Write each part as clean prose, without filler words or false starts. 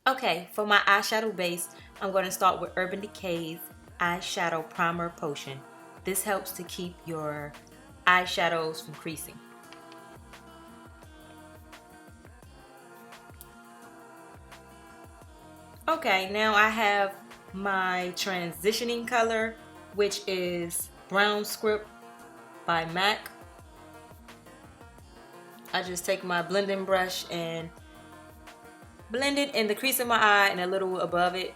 Okay, for my eyeshadow base, I'm going to start with Urban Decay's Eyeshadow Primer Potion. This helps to keep your eyeshadows from creasing. Okay, now I have my transitioning color, which is Brown Script by MAC. I just take my blending brush and blend it in the crease of my eye and a little above it.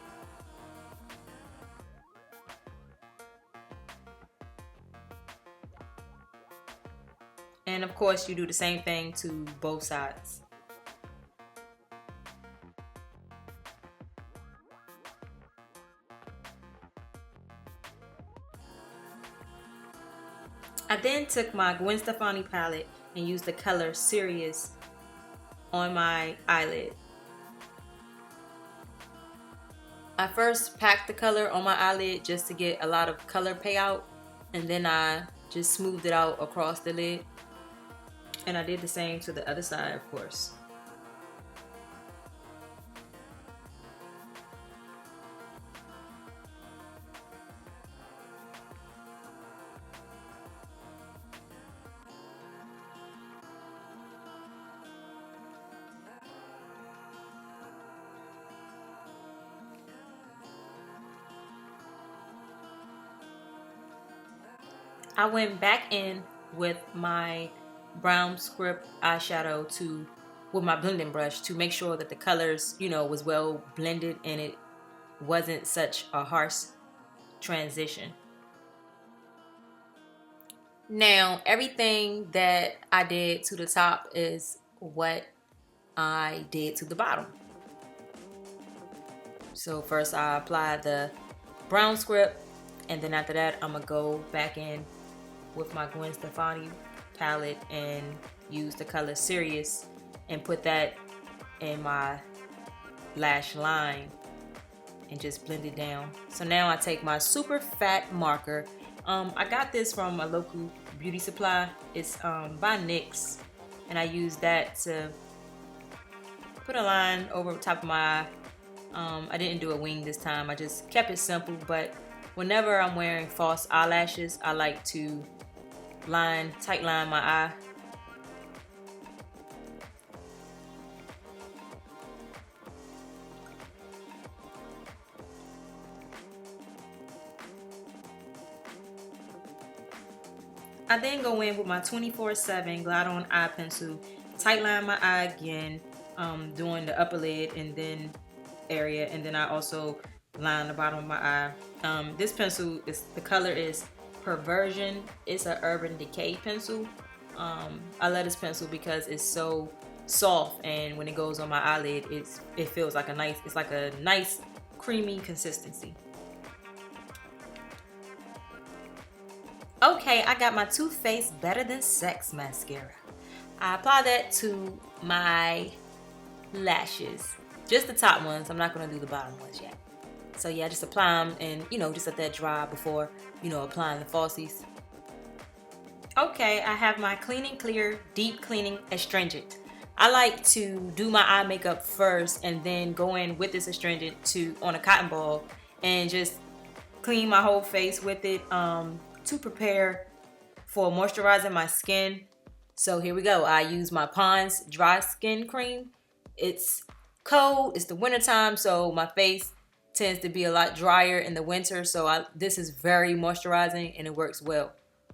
And of course, you do the same thing to both sides. I then took my Gwen Stefani palette and used the color Serious on my eyelid. I first packed the color on my eyelid just to get a lot of color payout, and then I just smoothed it out across the lid. And I did the same to the other side, of course. I went back in with my Brown Script eyeshadow with my blending brush to make sure that the colors, was well blended and it wasn't such a harsh transition. Now, everything that I did to the top is what I did to the bottom. So first I applied the Brown Script, and then after that I'm gonna go back in with my Gwen Stefani palette and use the color Serious and put that in my lash line and just blend it down. So now I take my super fat marker. I got this from a local beauty supply. It's by NYX, and I use that to put a line over the top of my eye. I didn't do a wing this time. I just kept it simple, but whenever I'm wearing false eyelashes, I like to tight line my eye. I then go in with my 24/7 Glide On Eye Pencil, tight line my eye again, doing the upper lid and then area, and then I also line the bottom of my eye. This pencil the color is Perversion. It's an Urban Decay pencil. I love this pencil because it's so soft, and when it goes on my eyelid, it feels like it's like a nice creamy consistency. Okay, I got my Too Faced Better Than Sex mascara. I apply that to my lashes, just the top ones. I'm not gonna do the bottom ones yet. So yeah, just apply them and just let that dry before applying the falsies. Okay, I have my Clean and Clear Deep Cleaning Astringent. I like to do my eye makeup first and then go in with this astringent on a cotton ball and just clean my whole face with it to prepare for moisturizing my skin. So here we go. I use my Pond's Dry Skin Cream. It's cold, it's the winter time, so my face tends to be a lot drier in the winter, so this is very moisturizing and it works well.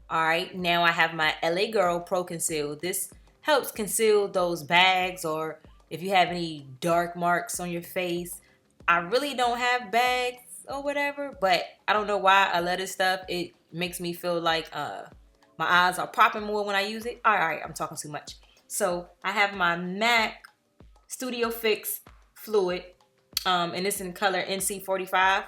Alright, now I have my LA Girl Pro Conceal. This helps conceal those bags, or if you have any dark marks on your face. I really don't have bags or whatever, but I don't know why I love this stuff. It makes me feel like my eyes are popping more when I use it. Alright, I'm talking too much. So I have my MAC Studio Fix Fluid, and it's in color NC45.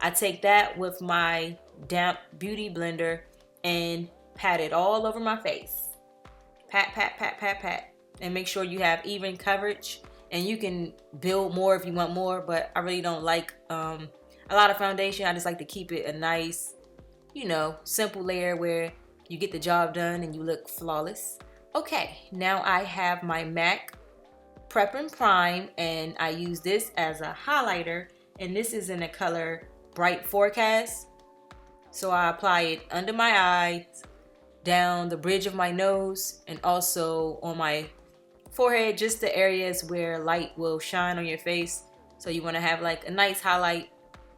I take that with my damp beauty blender and pat it all over my face. Pat, pat, pat, pat, pat. And make sure you have even coverage. And you can build more if you want more, but I really don't like a lot of foundation. I just like to keep it a nice, you know, simple layer where you get the job done and you look flawless. Okay, now I have my MAC Prep and Prime, and I use this as a highlighter, and this is in the color Bright Forecast. So I apply it under my eyes, down the bridge of my nose, and also on my forehead, just the areas where light will shine on your face. So you want to have like a nice highlight.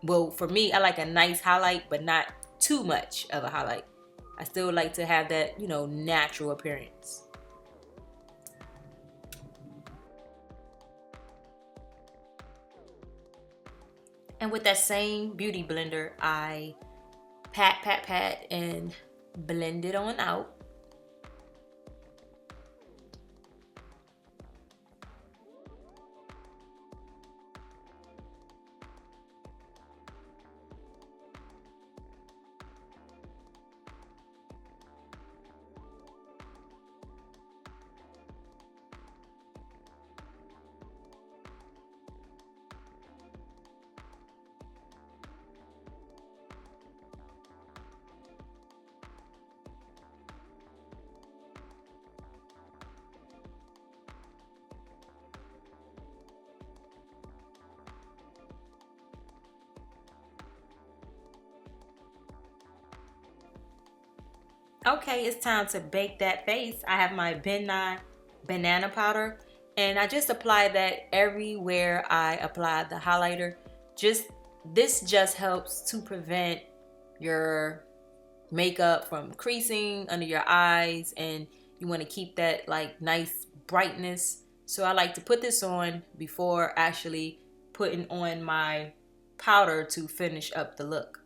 Well, for me, I like a nice highlight, but not too much of a highlight. I still like to have that, you know, natural appearance. And with that same beauty blender, I pat, pat, pat, and blend it on out. Okay, it's time to bake that face. I have my Ben Nye banana powder, and I just apply that everywhere I apply the highlighter. This just helps to prevent your makeup from creasing under your eyes, and you want to keep that like nice brightness. So I like to put this on before actually putting on my powder to finish up the look.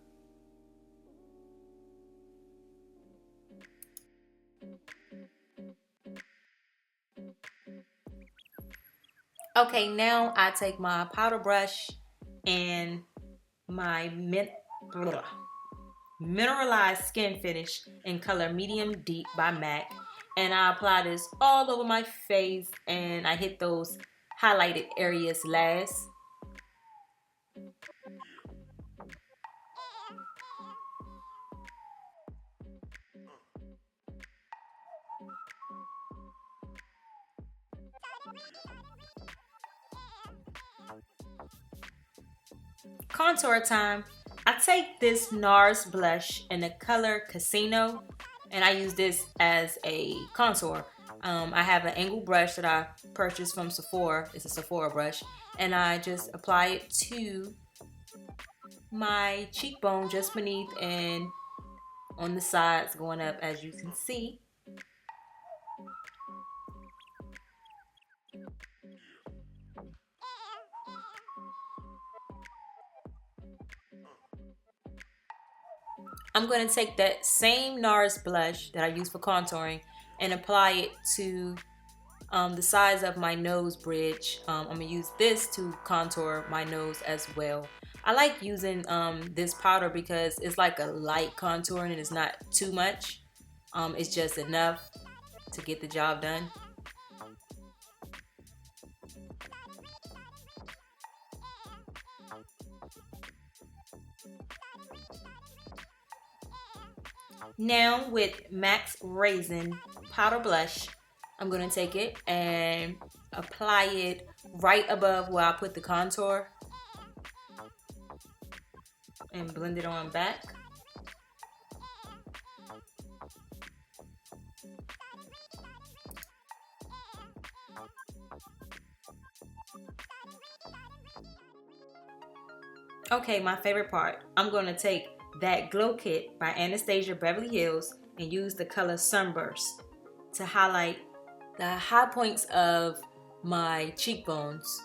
Okay, now I take my powder brush and my mineralized skin finish in color medium deep by MAC, and I apply this all over my face, and I hit those highlighted areas last. Contour time. I take this NARS blush in the color Casino, and I use this as a contour. I have an angled brush that I purchased from Sephora. It's a Sephora brush, and I just apply it to my cheekbone just beneath and on the sides going up, as you can see. I'm going to take that same NARS blush that I use for contouring and apply it to the sides of my nose bridge. I'm going to use this to contour my nose as well. I like using this powder because it's like a light contouring and it's not too much. It's just enough to get the job done. Now with MAC's Raisin powder blush, I'm going to take it and apply it right above where I put the contour and blend it on back. Okay, my favorite part. I'm going to take that Glow Kit by Anastasia Beverly Hills and use the color Sunburst to highlight the high points of my cheekbones.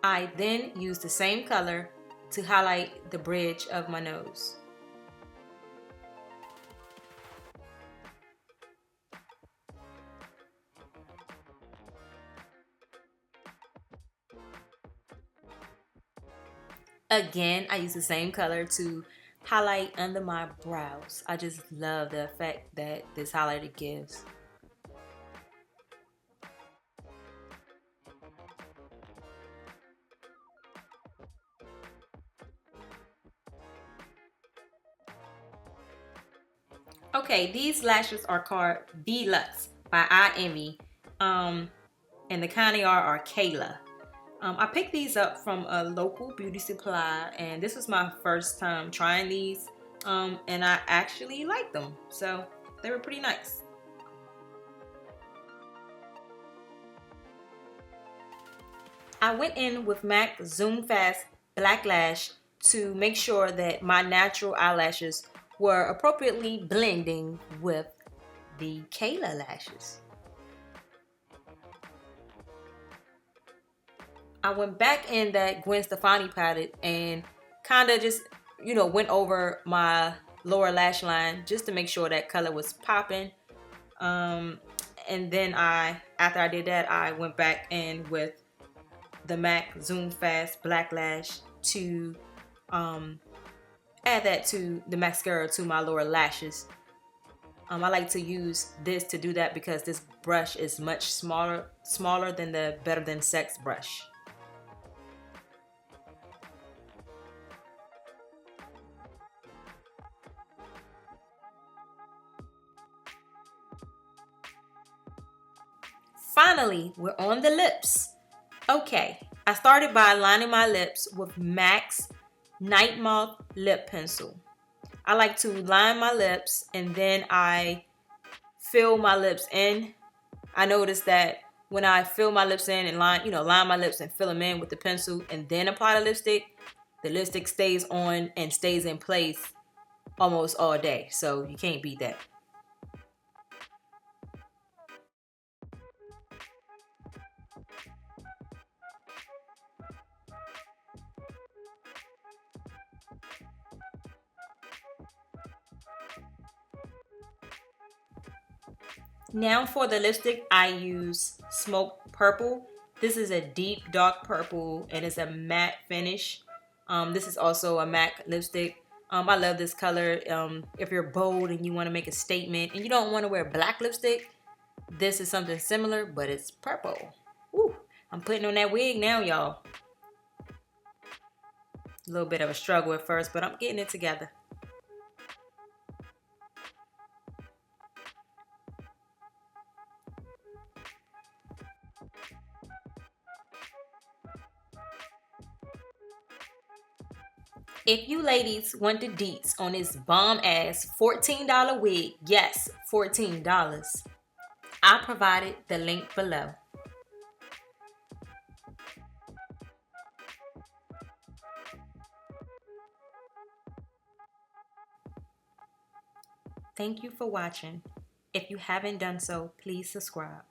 I then use the same color to highlight the bridge of my nose. Again, I use the same color to highlight under my brows. I just love the effect that this highlighter gives. Okay, these lashes are called V-Lux by I Envy. And the kind they are Kayla. I picked these up from a local beauty supply, and this was my first time trying these, and I actually liked them, so they were pretty nice. I went in with MAC Zoom Fast Black Lash to make sure that my natural eyelashes were appropriately blending with the Kayla lashes. I went back in that Gwen Stefani palette and kind of just, went over my lower lash line just to make sure that color was popping. And then after I did that, I went back in with the MAC Zoom Fast Black Lash to add that to the mascara to my lower lashes. I like to use this to do that because this brush is much smaller than the Better Than Sex brush. Finally, we're on the lips. Okay, I started by lining my lips with MAC's Night Moth Lip Pencil. I like to line my lips and then I fill my lips in. I noticed that when I fill my lips in and line my lips and fill them in with the pencil and then apply the lipstick stays on and stays in place almost all day. So you can't beat that. Now for the lipstick, I use Smoke Purple. This is a deep dark purple and it's a matte finish. This is also a MAC lipstick. I love this color. If you're bold and you want to make a statement and you don't want to wear black lipstick, this is something similar, but it's purple. Woo, I'm putting on that wig now, y'all. A little bit of a struggle at first, but I'm getting it together. If you ladies want the deets on this bomb ass $14 wig, yes, $14, I provided the link below. Thank you for watching. If you haven't done so, please subscribe.